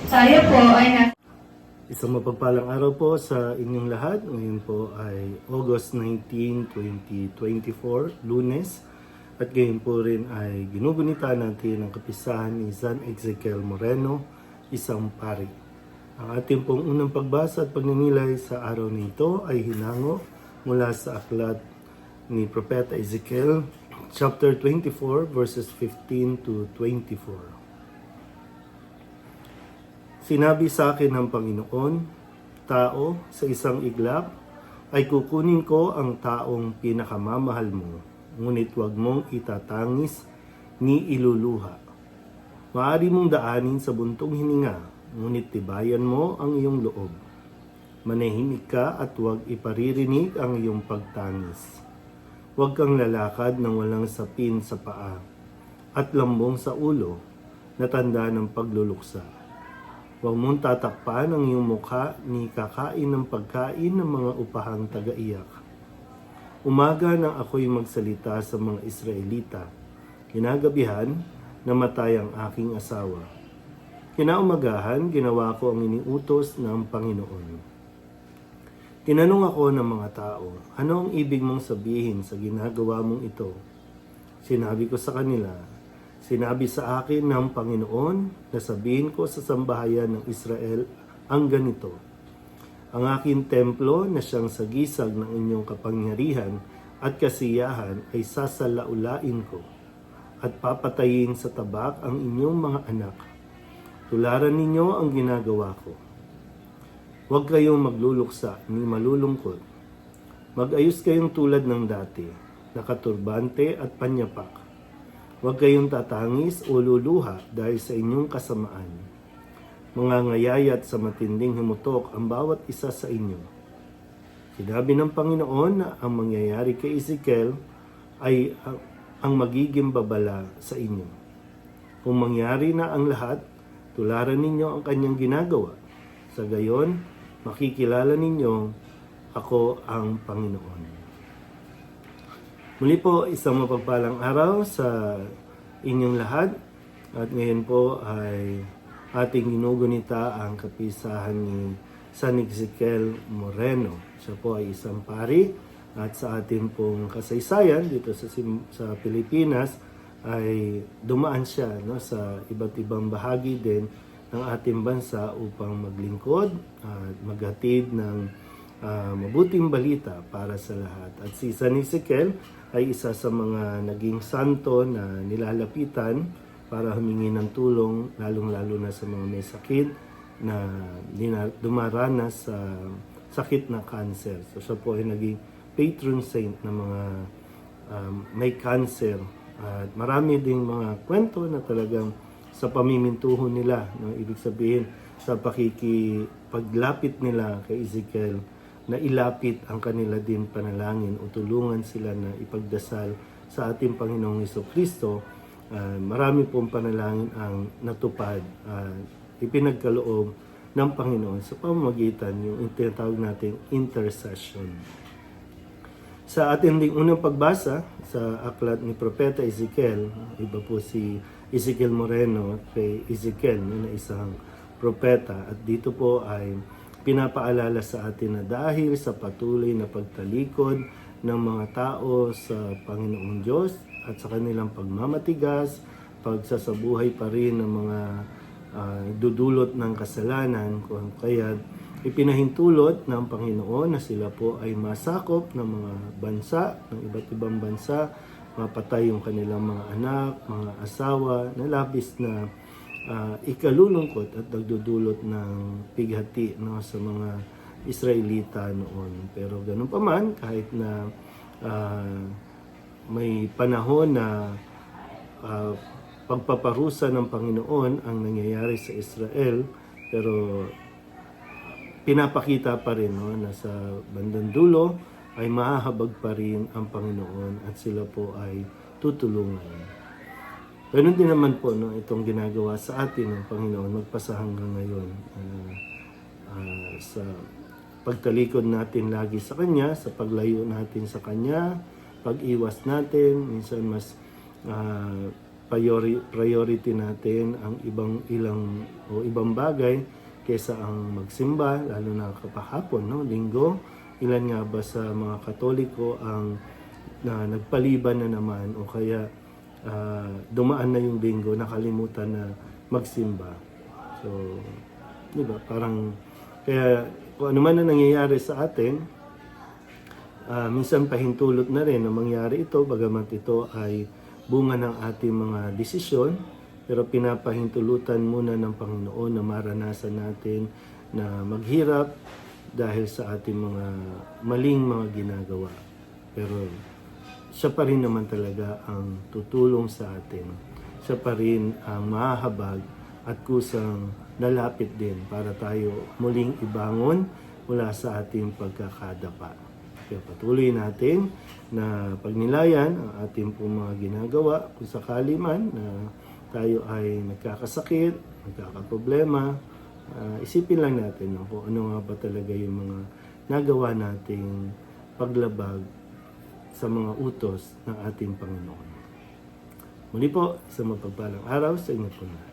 Tayo po ay Isang mapagpalang araw po sa inyong lahat. Ngayon po ay August 19, 2024, Lunes. At ngayon po rin ay ginugunita natin ang kapisahan ni San Ezekiel Moreno, isang pari. Ang ating pong unang pagbasa at pagninilay sa araw nito ay hinango mula sa aklat ni Propeta Ezekiel, chapter 24, verses 15 to 24. Sinabi sa akin ng Panginoon, tao, sa isang iglap ay kukunin ko ang taong pinakamamahal mo, ngunit huwag mong itatangis ni iluluha. Maaari mong daanin sa buntong hininga, ngunit tibayan mo ang iyong loob. Manahimik ka at huwag iparirinig ang iyong pagtangis. Huwag kang lalakad ng walang sapin sa paa at lambong sa ulo na tanda ng pagluluksa. Huwag mong tatakpan ang iyong mukha ni kakain ng pagkain ng mga upahang taga-iyak. Umaga nang ako'y magsalita sa mga Israelita, kinagabihan namatay ang aking asawa. Kinaumagahan, ginawa ko ang iniutos ng Panginoon. Tinanong ako ng mga tao, ano ang ibig mong sabihin sa ginagawa mong ito? Sinabi ko sa kanila, sinabi sa akin ng Panginoon na sabihin ko sa sambahayan ng Israel ang ganito. Ang aking templo na siyang sagisag ng inyong kapangyarihan at kasiyahan ay sasalaulain ko at papatayin sa tabak ang inyong mga anak. Tularan ninyo ang ginagawa ko. Huwag kayong magluluksa ni malulungkot. Mag-ayos kayong tulad ng dati, nakaturbante at panyapak. Huwag kayong tatangis o luluha dahil sa inyong kasamaan. Mangangayayat sa matinding himutok ang bawat isa sa inyo. Sinabi ng Panginoon na ang mangyayari kay Ezekiel ay ang magiging babala sa inyo. Kung mangyari na ang lahat, tularan ninyo ang kanyang ginagawa. Sa gayon, makikilala ninyo ako ang Panginoon. Muli po, isang mapagpalang araw sa inyong lahat. At ngayon po ay ating ginugunita ang kapisahan ni San Ezekiel Moreno. Siya po ay isang pari at sa ating pong kasaysayan dito sa Pilipinas ay dumaan siya sa iba't ibang bahagi din ng ating bansa upang maglingkod at maghatid ng mabuting balita para sa lahat. At si San Ezekiel ay isa sa mga naging santo na nilalapitan para humingi ng tulong, lalong-lalo na sa mga may sakit na dumaranas sa sakit na cancer. So siya po ay naging patron saint ng mga may cancer. At marami ding mga kwento na talagang sa pamimintuho nila, ibig sabihin sa paglapit nila kay Ezekiel, na ilapit ang kanila din panalangin o tulungan sila na ipagdasal sa ating Panginoong Jesucristo. Marami pong panalangin ang natupad, ipinagkaloob ng Panginoon sa pamamagitan yung tinatawag nating intercession. Sa ating ding unang pagbasa sa aklat ni Propeta Ezekiel, iba po si Ezekiel Moreno kay Ezekiel na isang propeta, at dito po ay pinapaalala sa atin na dahil sa patuloy na pagtalikod ng mga tao sa Panginoong Diyos at sa kanilang pagmamatigas, pagsasabuhay pa rin ng mga dudulot ng kasalanan, kung kaya ipinahintulot ng Panginoon na sila po ay masakop ng mga bansa, ng iba't ibang bansa, mapatay yung kanilang mga anak, mga asawa, na labis na ikalulungkot at nagdudulot ng pighati sa mga Israelita noon. Pero ganun pa man, kahit na may panahon na pagpaparusa ng Panginoon ang nangyayari sa Israel, pero pinapakita pa rin na sa bandang dulo ay mahahabag pa rin ang Panginoon at sila po ay tutulungan. Ganun din naman po itong ginagawa sa atin ng Panginoon magpasa hanggang ngayon. Sa pagtalikod natin lagi sa Kanya, sa paglayo natin sa Kanya, pag-iwas natin, minsan mas priority natin ang ibang bagay kaysa ang magsimba, lalo na kapahapon, no? Linggo. Ilan nga ba sa mga Katoliko ang nagpaliban na naman o kaya dumaan na yung linggo, nakalimutan na magsimba. So, di ba? Parang, kaya kung ano man na nangyayari sa atin, minsan pahintulot na rin na mangyari ito, bagamat ito ay bunga ng ating mga desisyon, pero pinapahintulutan muna ng Panginoon na maranasan natin na maghirap dahil sa ating mga maling mga ginagawa. Pero siya pa rin naman talaga ang tutulong sa atin. Siya pa rin ang mahahabag at kusang lalapit din para tayo muling ibangon mula sa ating pagkakadapa. Kaya patuloy natin na pagnilayan ang ating pong mga ginagawa kung sakali man na tayo ay nagkakasakit, nagkakaproblema. Isipin lang natin kung ano nga ba talaga yung mga nagawa nating paglabag sa mga utos ng ating Panginoon. Muli po, isang mapagpalang araw sa inyo po na.